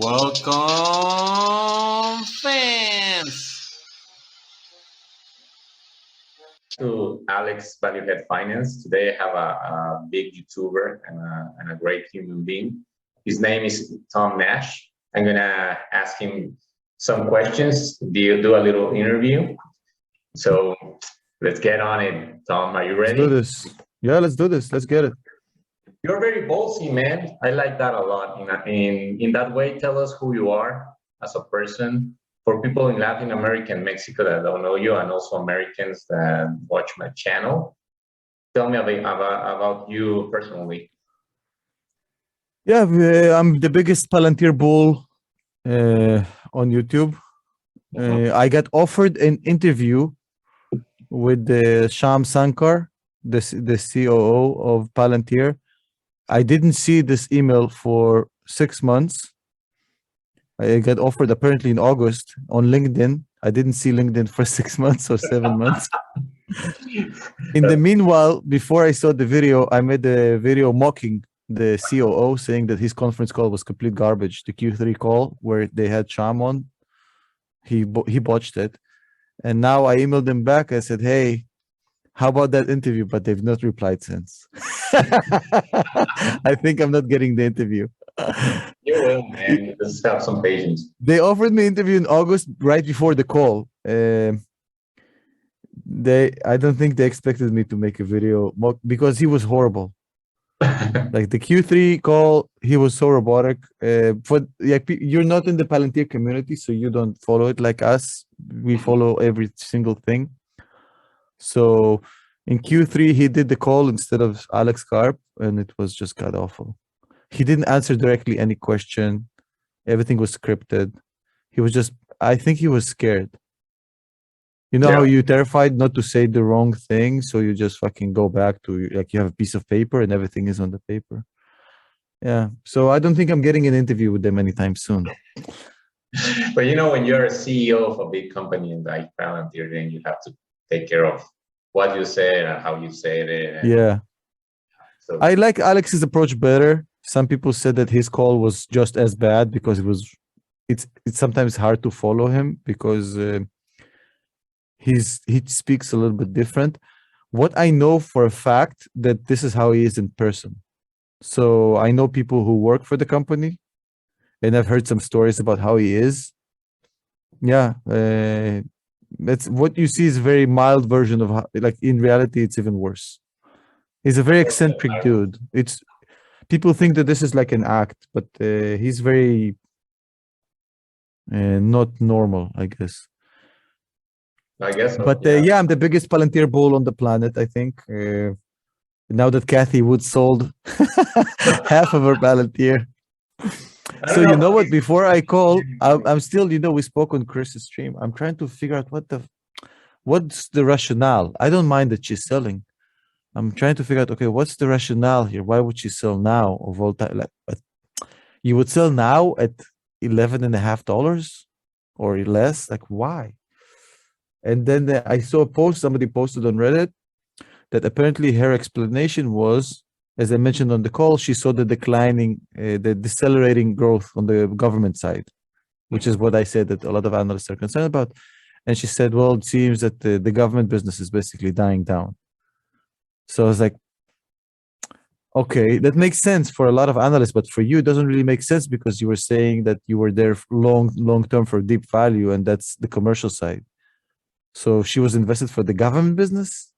Welcome, fans! To Alex Valuehead Finance. Today I have a big YouTuber and a great human being. His name is Tom Nash. I'm gonna ask him some questions, do a little interview. So let's get on it. Tom, are you ready? Let's do this. Yeah, let's do this. Let's get it. You're very ballsy, man. I like that a lot. In that way, tell us who you are as a person. For people in Latin America and Mexico that don't know you, and also Americans that watch my channel, tell me about you personally. Yeah, I'm the biggest Palantir bull on YouTube. I got offered an interview with Sham Sankar, the COO of Palantir. I didn't see this email for 6 months. I got offered apparently in August on LinkedIn. I didn't see LinkedIn for 6 months or 7 months. In the meanwhile, before I saw the video, I made a video mocking the COO, saying that his conference call was complete garbage. The Q3 call where they had Sham on, he botched it. And now I emailed them back. I said, hey, how about that interview? But they've not replied since. I think I'm not getting the interview. You will, man. Just have some patience. They offered me interview in August, right before the call. I don't think they expected me to make a video because he was horrible. Like the Q3 call, he was so robotic. You're not in the Palantir community, so you don't follow it like us. We follow every single thing. So in Q3, he did the call instead of Alex Karp, and it was just god awful. He didn't answer directly any question. Everything was scripted. He was just, I think he was scared. You know how you're terrified not to say the wrong thing, so you just fucking go back to, like, you have a piece of paper and everything is on the paper. Yeah, so I don't think I'm getting an interview with them anytime soon. But you know, when you're a CEO of a big company and like Palantir, then you have to take care of what you said and how you said it. Yeah. So I like Alex's approach better. Some people said that his call was just as bad because it's sometimes hard to follow him because he speaks a little bit different. What I know for a fact that this is how he is in person. So I know people who work for the company, and I've heard some stories about how he is. Yeah, that's what you see is a very mild version of how, like, in reality it's even worse. He's a very eccentric dude. People think that this is like an act, but he's very not normal, I guess. I guess so, But yeah, I'm the biggest Palantir bull on the planet, I think. Now that Kathy Wood sold half of her Palantir. So you know what? Before I call, I'm still, we spoke on Chris's stream. I'm trying to figure out what's the rationale. I don't mind that she's selling. I'm trying to figure out, okay, what's the rationale here? Why would she sell now of all time? Like, you would sell now at $11.50 or less? Like, why? And then I saw a post somebody posted on Reddit that apparently her explanation was, as I mentioned on the call, she saw the decelerating growth on the government side, which is what I said that a lot of analysts are concerned about. And she said, well, it seems that the government business is basically dying down. So I was like, okay, that makes sense for a lot of analysts, but for you, it doesn't really make sense because you were saying that you were there long term for deep value, and that's the commercial side. So she was invested for the government business.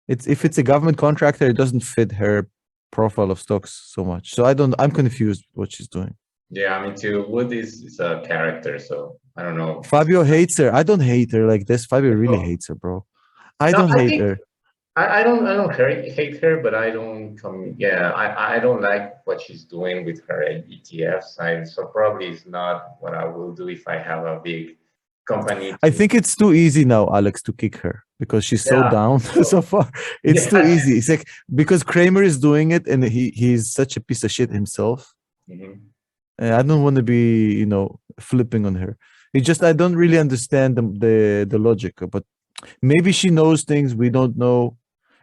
If it's a government contractor, it doesn't fit her profile of stocks so much. So I'm confused what she's doing. Yeah, me too. Wood is a character, so I don't know. Fabio hates her. I don't hate her like this. Fabio really hates her, bro. I don't hate her. I don't hate her, but I don't I don't like what she's doing with her ETF side. So probably it's not what I will do if I have a big company. I think it's too easy now, Alex, to kick her because she's so down so far. It's too easy. It's like because Kramer is doing it and he's such a piece of shit himself. I don't want to be, flipping on her. It's just I don't really understand the logic, but maybe she knows things we don't know.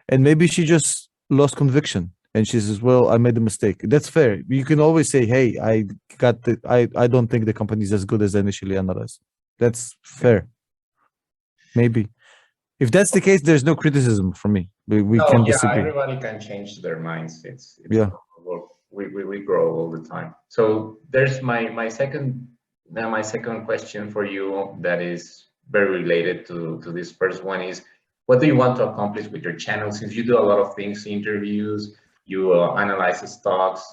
And maybe she just lost conviction. And she says, well, I made a mistake. That's fair. You can always say, hey, I don't think the company is as good as initially analyzed. That's fair. Maybe. If that's the case, there's no criticism from me. We No, can yeah, disagree. everybody can change their minds. It's Yeah. normal. We grow all the time. So there's my second question for you that is very related to this first one is, what do you want to accomplish with your channel? Since you do a lot of things, interviews, you analyze the stocks,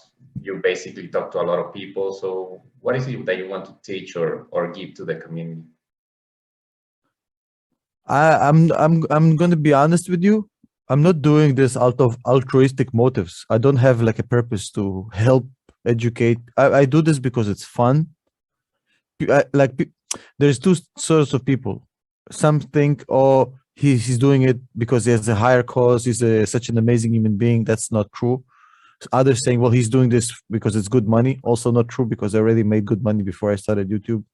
you basically talk to a lot of people. So what is it that you want to teach or give to the community? I'm going to be honest with you. I'm not doing this out of altruistic motives. I don't have like a purpose to help educate. I do this because it's fun. There's two sorts of people. Some think, oh, he's doing it because he has a higher cause. He's such an amazing human being. That's not true. Others saying, well, he's doing this because it's good money. Also not true, because I already made good money before I started YouTube.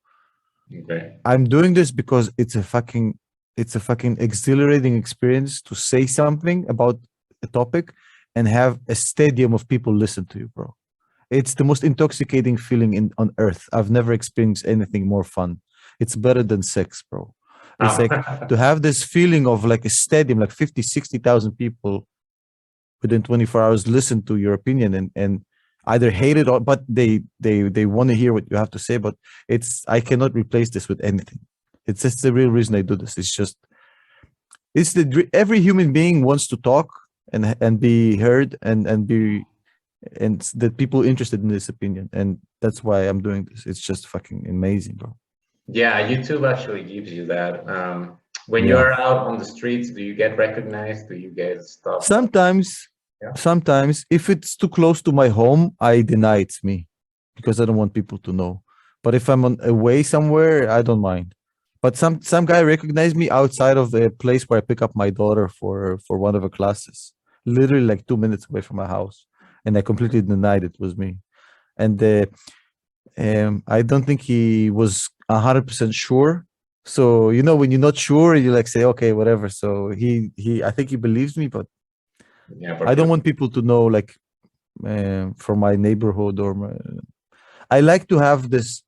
Okay. I'm doing this because it's a fucking exhilarating experience to say something about a topic and have a stadium of people listen to you, bro. It's the most intoxicating feeling on earth. I've never experienced anything more fun. It's better than sex, bro. It's like to have this feeling of like a stadium, like 50, 60,000 people within 24 hours listen to your opinion and either hate it or, but they want to hear what you have to say. But I cannot replace this with anything. It's just the real reason I do this. Every human being wants to talk and be heard and that people interested in this opinion, and that's why I'm doing this. It's just fucking amazing, bro. Yeah, YouTube actually gives you that. When you're out on the streets, do you get recognized? Do you get stuff? Sometimes, if it's too close to my home, I deny it's me because I don't want people to know. But if I'm away somewhere, I don't mind. But some guy recognized me outside of the place where I pick up my daughter for one of her classes, literally like 2 minutes away from my house, and I completely denied it was me. And I don't think he was 100% sure. So when you're not sure, you like say okay, whatever. So I think he believes me, but I don't want people to know like from my neighborhood I like to have this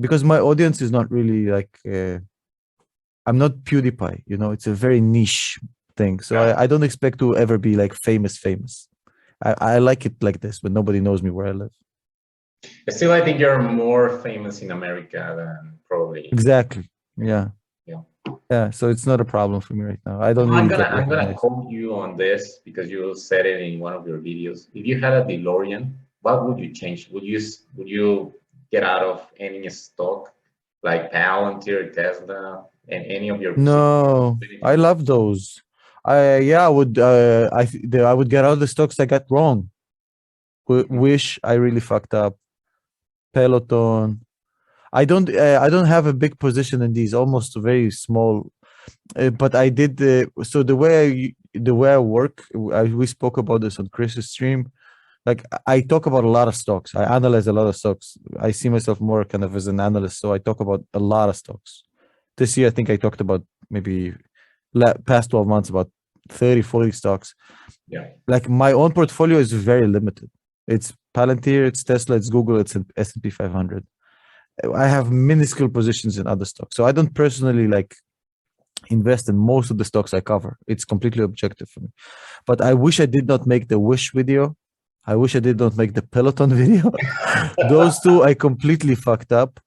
because my audience is not really like I'm not PewDiePie, it's a very niche thing. So I don't expect to ever be like famous. I like it like this, but nobody knows me where I live. Still, I think you're more famous in America than probably. Exactly. Yeah. So it's not a problem for me right now. I don't. I'm gonna quote you on this because you said it in one of your videos. If you had a DeLorean, what would you change? Would you get out of any stock like Palantir, Tesla, and any of your? No, I love those. I would. I would get out of the stocks I got wrong. Wish I really fucked up. Peloton. I don't have a big position in these, almost very small, but I did so the way I work. We spoke about this on Chris's stream. Like I talk about a lot of stocks. I analyze a lot of stocks. I see myself more kind of as an analyst, so I talk about a lot of stocks. This year, I think I talked about maybe past 12 months about 30, 40 stocks. Yeah. Like my own portfolio is very limited. It's Palantir, it's Tesla, it's Google, it's an S&P 500. I have minuscule positions in other stocks. So I don't personally like invest in most of the stocks I cover. It's completely objective for me. But I wish I did not make the Wish video. I wish I did not make the Peloton video. Those two I completely fucked up.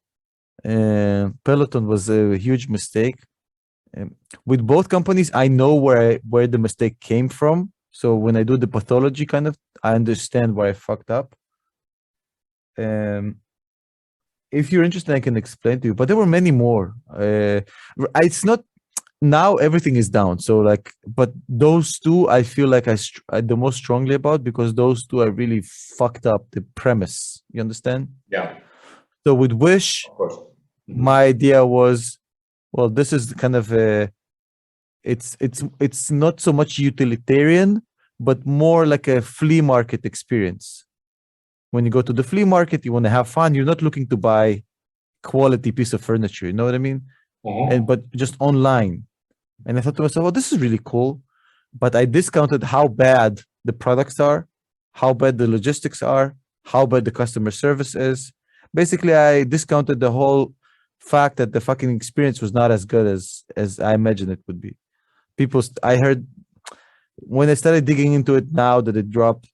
Peloton was a huge mistake. With both companies, I know where the mistake came from. So when I do the pathology kind of, I understand where I fucked up. If you're interested, I can explain to you. But there were many more. It's not now everything is down. So like, but those two I feel like I the most strongly about because those two I really fucked up the premise. You understand? Yeah. So with Wish, of course. My idea was, well, this is kind of it's not so much utilitarian, but more like a flea market experience. When you go to the flea market, you want to have fun. You're not looking to buy quality piece of furniture. You know what I mean? But just online. And I thought to myself, well, this is really cool. But I discounted how bad the products are how bad the logistics are, how bad the customer service is. Basically, I discounted the whole fact that the fucking experience was not as good as I imagined it would be. I heard when I started digging into it now that it dropped.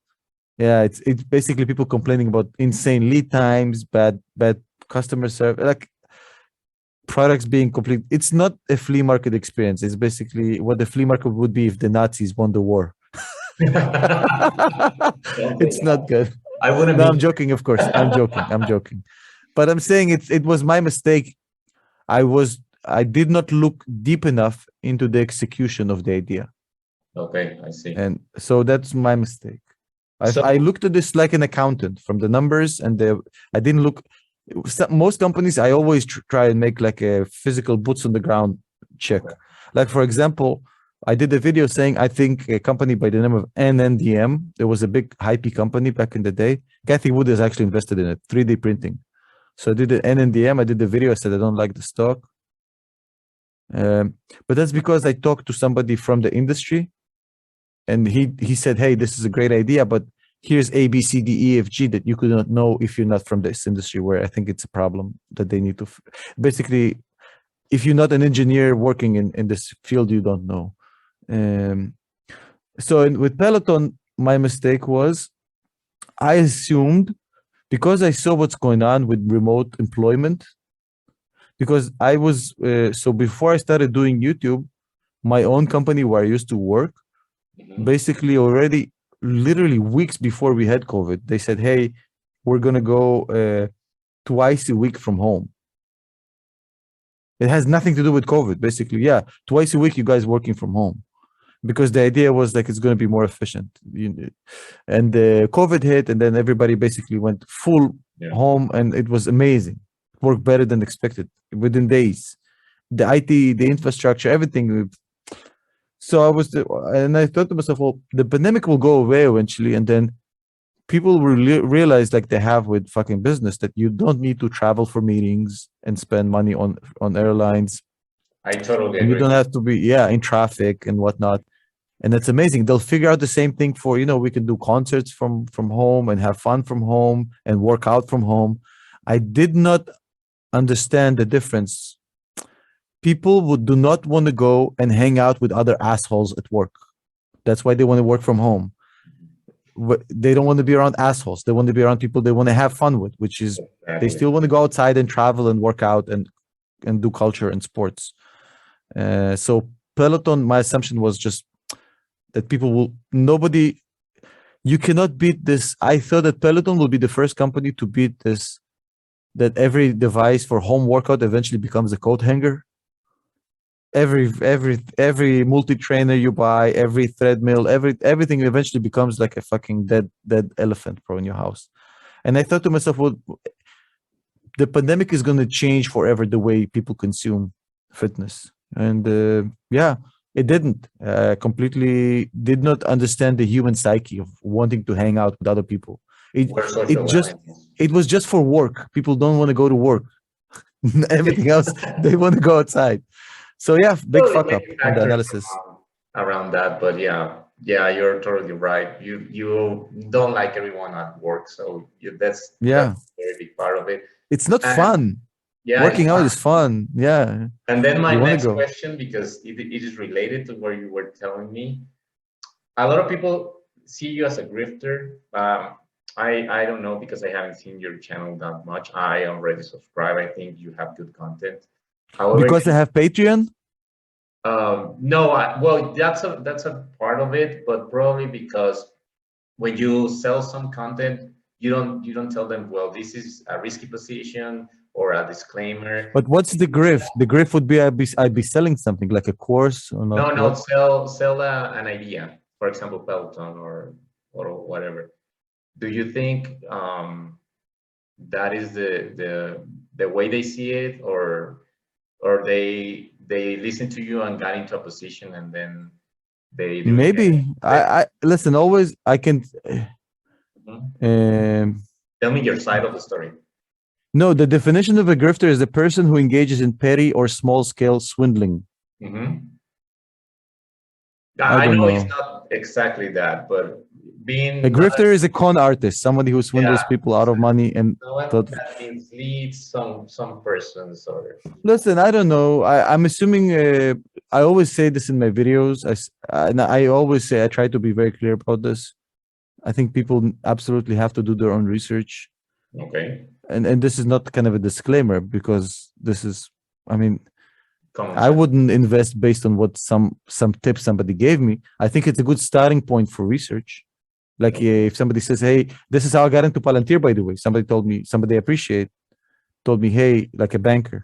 Yeah, it's basically people complaining about insane lead times, bad customer service, like products being complete. It's not a flea market experience. It's basically what the flea market would be if the Nazis won the war. It's not good. I wouldn't. No, I'm joking. Of course, I'm joking. I'm joking. But I'm saying it was my mistake. I did not look deep enough into the execution of the idea. Okay, I see. And so that's my mistake. So- I looked at this like an accountant from the numbers, and I didn't look. Most companies, I always try and make like a physical boots on the ground check. Like for example, I did a video saying I think a company by the name of NNDM. There was a big hypey company back in the day. Kathy Wood has actually invested in it, 3D printing. So I did the NNDM. I did the video. I said I don't like the stock, but that's because I talked to somebody from the industry. And he said, hey, this is a great idea, but here's A, B, C, D, E, F, G that you could not know if you're not from this industry, where I think it's a problem that they need to, basically, if you're not an engineer working in this field, you don't know. So with Peloton, my mistake was I assumed, because I saw what's going on with remote employment, because I was, so before I started doing YouTube, my own company where I used to work, basically already literally weeks before we had COVID, they said, hey, we're going to go twice a week from home. It has nothing to do with COVID, basically. Yeah, twice a week, you guys working from home. Because the idea was like, it's going to be more efficient. And COVID hit, and then everybody basically went full home, and it was amazing. It worked better than expected within days. The IT, the infrastructure, everything. So and I thought to myself, well, the pandemic will go away eventually, and then people will realize, like they have with fucking business, that you don't need to travel for meetings and spend money on airlines. I totally agree. You don't have to be in traffic and whatnot, and that's amazing. They'll figure out the same thing for we can do concerts from home and have fun from home and work out from home. I did not understand the difference. People do not want to go and hang out with other assholes at work. That's why they want to work from home. They don't want to be around assholes. They want to be around people they want to have fun with, which is they still want to go outside and travel and work out and do culture and sports. So Peloton, my assumption was just that you cannot beat this. I thought that Peloton will be the first company to beat this, that every device for home workout eventually becomes a coat hanger. Every multi-trainer you buy, every treadmill, everything eventually becomes like a fucking dead elephant in your house. And I thought to myself, well, the pandemic is going to change forever the way people consume fitness. And it didn't. Completely did not understand the human psyche of wanting to hang out with other people. It was just for work. People don't want to go to work. Everything else, they want to go outside. So yeah, big fuck up on the analysis around that, but yeah, you're totally right. You don't like everyone at work, so that's a very big part of it. It's not fun. Yeah, working out is fun. Yeah. And then my next question, because it is related to what you were telling me. A lot of people see you as a grifter. I don't know, because I haven't seen your channel that much. I already subscribe. I think you have good content. However, because I have Patreon? No, well, that's a part of it, but probably because when you sell some content, you don't tell them, well, this is a risky position or a disclaimer. But what's the grift? The grift would be I'd be selling something like a course or not? No, sell an idea, for example, Peloton or whatever. Do you think that is the way they see it, or they listen to you and got into a position and then they do maybe I listen always. I can tell me your side of the story. No, the definition of a grifter is a person who engages in petty or small scale swindling. I know it's not exactly that, but being A grifter is a con artist, somebody who swindles people out of money. And what that means leads some persons or listen, I don't know. I'm assuming. I always say this in my videos. And I always say I try to be very clear about this. I think people absolutely have to do their own research. okay. And this is not kind of a disclaimer because this is. I mean, Common I sense. wouldn't invest based on what some tips somebody gave me. I think it's a good starting point for research. Like if somebody says, "Hey, this is how I got into Palantir," by the way, somebody told me, somebody I appreciate, told me, "Hey," like a banker,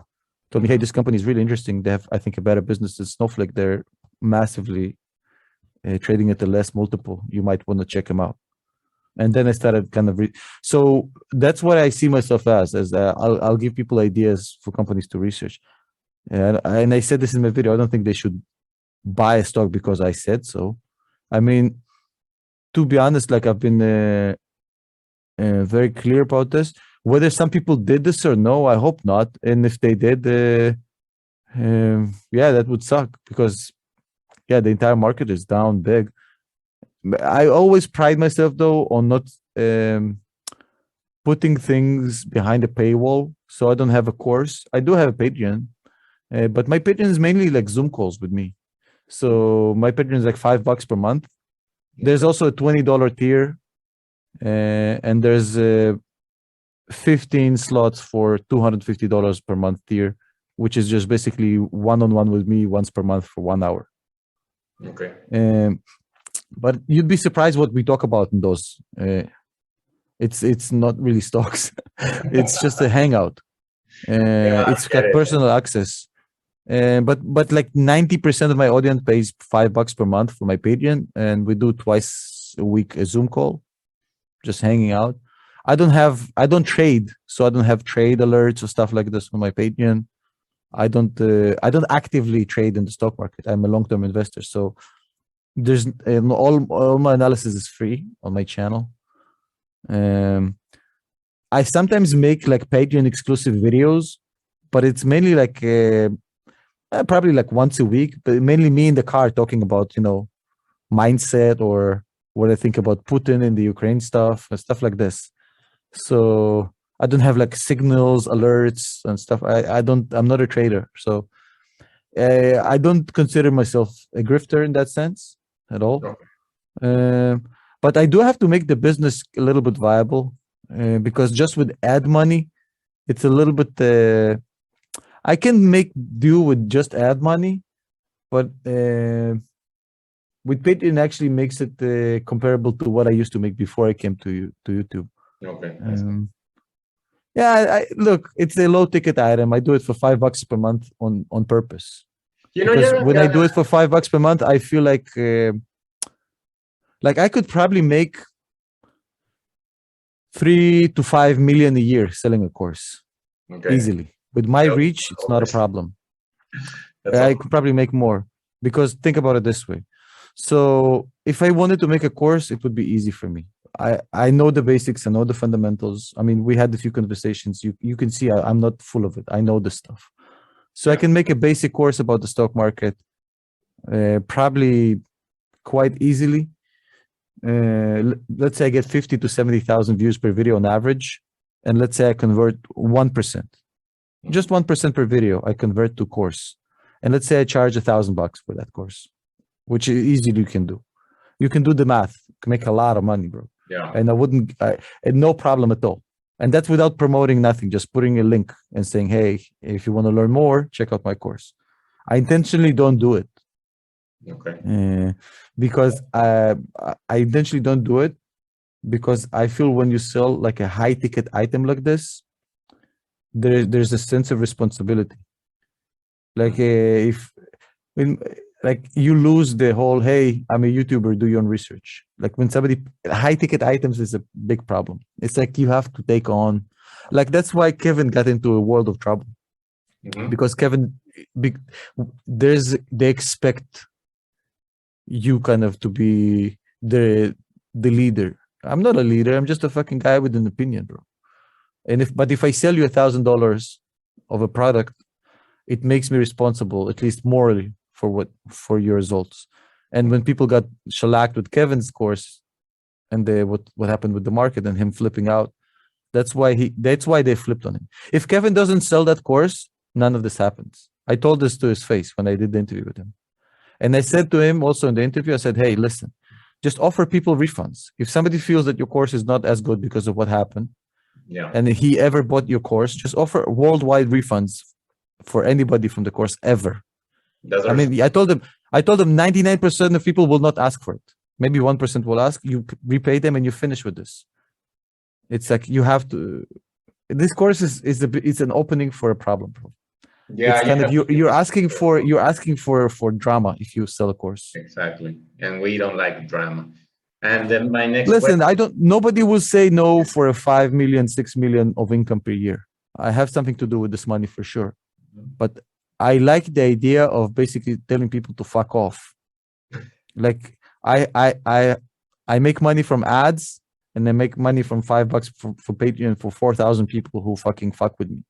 told me, "Hey, this company is really interesting. They have, I think, a better business than Snowflake. They're massively trading at a less multiple. You might want to check them out." And then I started kind of so that's what I see myself as I'll give people ideas for companies to research. And I said this in my video. I don't think they should buy a stock because I said so. I mean, to be honest, like I've been very clear about this. Whether some people did this or no, I hope not. And if they did, yeah, that would suck because yeah, the entire market is down big. I always pride myself though on not putting things behind a paywall. So I don't have a course. I do have a Patreon, but my Patreon is mainly like Zoom calls with me. So my Patreon is like $5 per month. There's also a $20 tier, and there's 15 slots for $250 per month tier, which is just basically one-on-one with me once per month for 1 hour. Okay. But you'd be surprised what we talk about in those. It's not really stocks. It's just a hangout. It's got personal access. But like 90% of my audience pays $5 per month for my Patreon, and we do twice a week a Zoom call, just hanging out. I don't trade, so I don't have trade alerts or stuff like this on my Patreon. I don't actively trade in the stock market. I'm a long-term investor, so there's all my analysis is free on my channel. I sometimes make like Patreon exclusive videos, but it's mainly like probably like once a week, but mainly me in the car talking about mindset or what I think about Putin and the Ukraine stuff and stuff like this. So I don't have like signals, alerts, and stuff. I'm not a trader, so I don't consider myself a grifter in that sense at all. But I do have to make the business a little bit viable because just with ad money, it's a little bit. I can make do with just ad money, but with Patreon actually makes it comparable to what I used to make before I came to YouTube. Okay. Yeah, look, it's a low ticket item. I do it for $5 per month on purpose. Because when I do it for $5 per month, I feel like I could probably make 3 to 5 million a year selling a course easily. With my reach, it's not a problem. I could probably make more because think about it this way. So if I wanted to make a course, it would be easy for me. I know the basics. I know the fundamentals. I mean, we had a few conversations. You can see I'm not full of it. I know the stuff. So I can make a basic course about the stock market probably quite easily. Let's say I get 50 to 70,000 views per video on average. And let's say I convert 1%. Just 1% per video, I convert to course. And let's say I charge $1,000 for that course, which easily you can do. You can do the math. You can make a lot of money, bro. Yeah. And and no problem at all. And that's without promoting nothing, just putting a link and saying, hey, if you want to learn more, check out my course. I intentionally don't do it. Okay. Because I intentionally don't do it because I feel when you sell like a high ticket item like this, there's a sense of responsibility. Like like you lose the whole, hey, I'm a YouTuber, do your own research. Like when somebody, high ticket items is a big problem. It's like you have to take on, like that's why Kevin got into a world of trouble. Because Kevin, they expect you kind of to be the leader. I'm not a leader. I'm just a fucking guy with an opinion, bro. And if I sell you $1,000 of a product, it makes me responsible, at least morally, for your results. And when people got shellacked with Kevin's course, and what happened with the market and him flipping out. That's why they flipped on him. If Kevin doesn't sell that course, none of this happens. I told this to his face when I did the interview with him. And I said to him also in the interview, I said, hey, listen, just offer people refunds. If somebody feels that your course is not as good because of what happened, and he ever bought your course, just offer worldwide refunds for anybody from the course ever. I mean, I told them 99% of people will not ask for it. Maybe 1% will ask, you repay them and you finish with this. It's like you have to, this course it's an opening for a problem, bro. Yeah, it's kind of you're asking for drama if you sell a course. Exactly, and we don't like drama. And then my next listen, question, nobody will say no for a 5 million, 6 million of income per year. I have something to do with this money for sure, but I like the idea of basically telling people to fuck off. Like I make money from ads, and I make money from $5 for Patreon for 4,000 people who fucking fuck with me.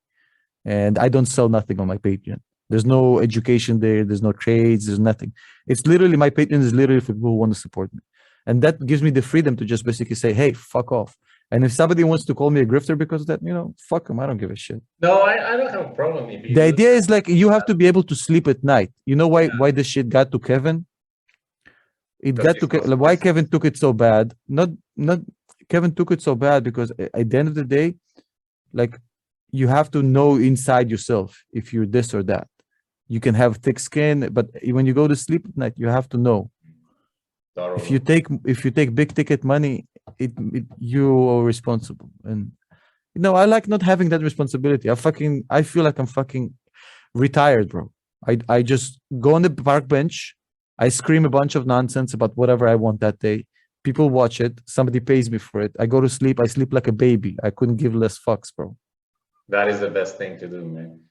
And I don't sell nothing on my Patreon. There's no education there. There's no trades. There's nothing. It's literally, my Patreon is literally for people who want to support me. And that gives me the freedom to just basically say, hey, fuck off. And if somebody wants to call me a grifter because of that, fuck them. I don't give a shit. No, I don't have a problem. The idea is like, you have to be able to sleep at night. You know why this shit got to Kevin? It got to why Kevin took it so bad. Not Kevin took it so bad because at the end of the day, like, you have to know inside yourself if you're this or that. You can have thick skin, but when you go to sleep at night, you have to know. If you take big ticket money, you are responsible. And I like not having that responsibility. I feel like I'm fucking retired, bro. I just go on the park bench, I scream a bunch of nonsense about whatever I want that day. People watch it, somebody pays me for it. I go to sleep, I sleep like a baby. I couldn't give less fucks, bro. That is the best thing to do, man.